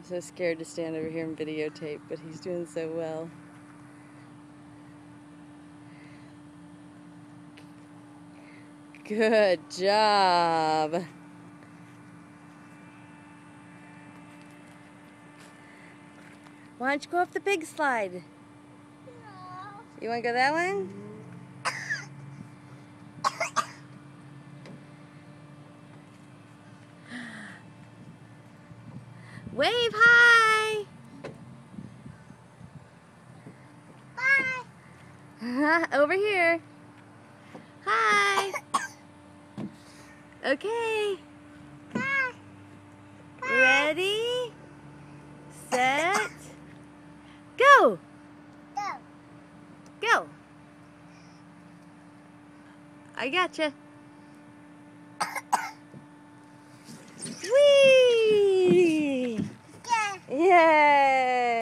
I'm so scared to stand over here and videotape, but he's doing so well. Good job. Why don't you go up the big slide? No. You want to go that one? Wave hi! Bye. Over here. Hi. Okay. Bye. Ready? Set. Go! Go. Go! I gotcha. Whee! Yeah. Yay!